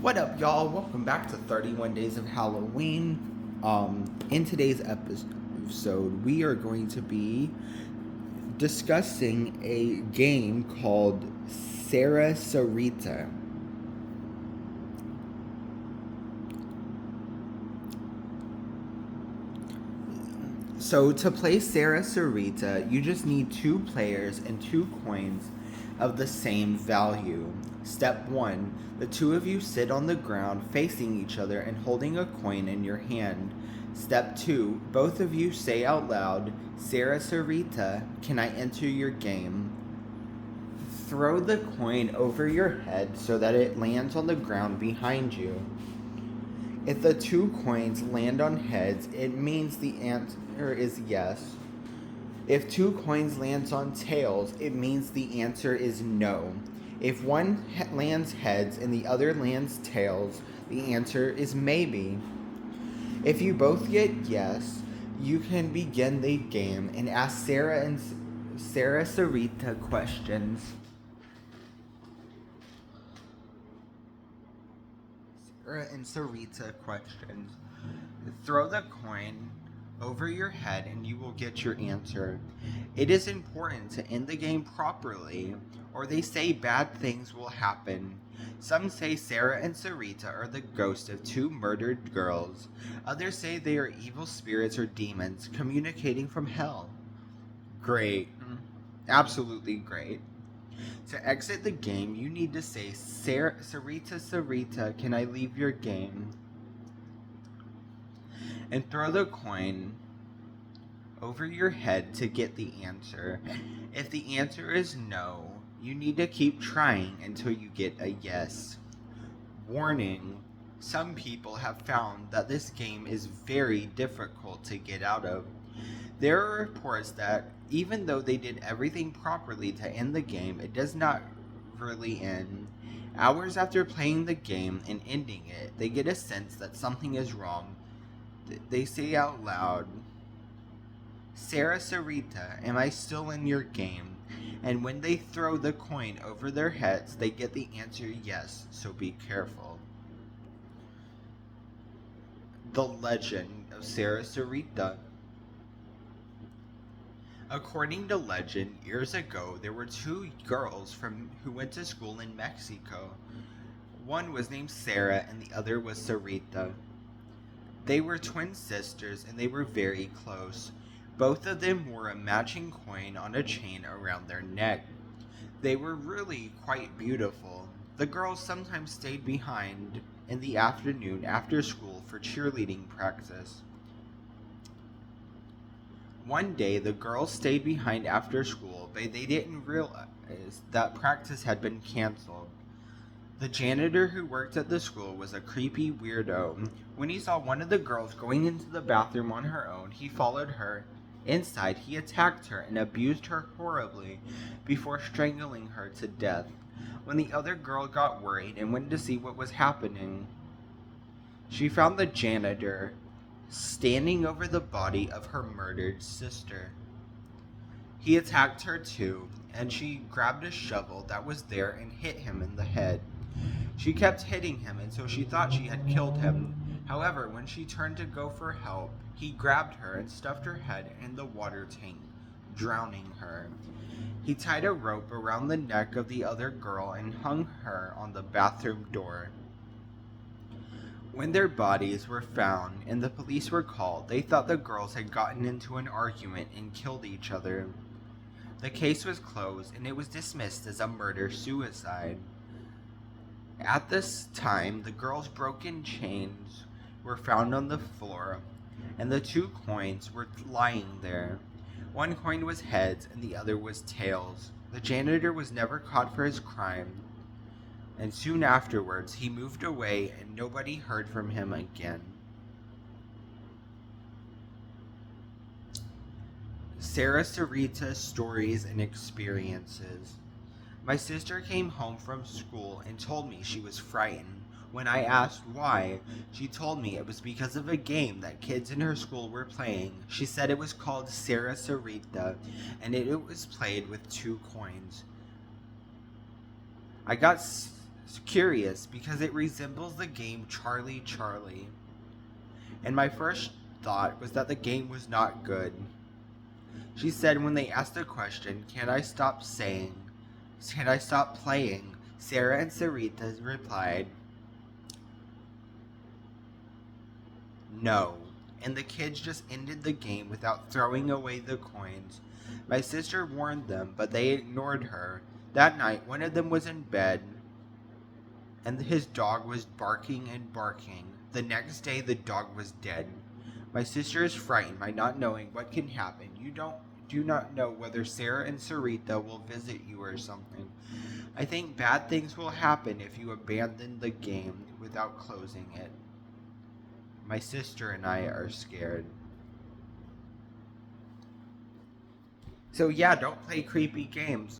What up, y'all? Welcome back to 31 Days of Halloween. In today's episode, we are going to be discussing a game called Sarita. So to play Sarita, you just need two players and two coins of the same value. Step 1. The two of you sit on the ground facing each other and holding a coin in your hand. Step 2. Both of you say out loud, Sarita, can I enter your game? Throw the coin over your head so that it lands on the ground behind you. If the two coins land on heads, it means the answer is yes. If two coins lands on tails, it means the answer is no. If one lands heads and the other lands tails, the answer is maybe. If you both get yes, you can begin the game and ask Sarita questions. Sarita questions. Throw the coin over your head and you will get your answer. It is important to end the game properly, or they say bad things will happen. Some say Sara and Sarita are the ghosts of two murdered girls. Others say they are evil spirits or demons communicating from hell. Great. Absolutely great. To exit the game, you need to say, Sarita, can I leave your game? And throw the coin over your head to get the answer. If the answer is no, you need to keep trying until you get a yes. Warning, some people have found that this game is very difficult to get out of. There are reports that even though they did everything properly to end the game, it does not really end. Hours after playing the game and ending it, they get a sense that something is wrong. They say out loud, Sarita, am I still in your game? And when they throw the coin over their heads, they get the answer yes, so be careful. The Legend of Sarita. According to legend, years ago, there were two girls who went to school in Mexico. One was named Sara and the other was Sarita. They were twin sisters and they were very close. Both of them wore a matching coin on a chain around their neck. They were really quite beautiful. The girls sometimes stayed behind in the afternoon after school for cheerleading practice. One day, the girls stayed behind after school, but they didn't realize that practice had been canceled. The janitor who worked at the school was a creepy weirdo. When he saw one of the girls going into the bathroom on her own, he followed her. Inside, he attacked her and abused her horribly before strangling her to death. When the other girl got worried and went to see what was happening, she found the janitor standing over the body of her murdered sister. He attacked her too, and she grabbed a shovel that was there and hit him in the head. She kept hitting him until she thought she had killed him. However, when she turned to go for help, he grabbed her and stuffed her head in the water tank, drowning her. He tied a rope around the neck of the other girl and hung her on the bathroom door. When their bodies were found and the police were called, they thought the girls had gotten into an argument and killed each other. The case was closed and it was dismissed as a murder-suicide. At this time, the girls' broken chains were found on the floor, and the two coins were lying there. One coin was heads and the other was tails. The janitor was never caught for his crime, and soon afterwards he moved away and nobody heard from him again. Sarita's stories and experiences. My sister came home from school and told me she was frightened. When I asked why, she told me it was because of a game that kids in her school were playing. She said it was called Sarita, and it was played with two coins. I got curious because it resembles the game Charlie Charlie. And my first thought was that the game was not good. She said when they asked the question, can I stop playing? Sara and Sarita replied, no. And the kids just ended the game without throwing away the coins. My sister warned them, but they ignored her. That night, one of them was in bed, and his dog was barking and barking. The next day, the dog was dead. My sister is frightened by not knowing what can happen. You do not know whether Sara and Sarita will visit you or something. I think bad things will happen if you abandon the game without closing it. My sister and I are scared. So yeah, don't play creepy games.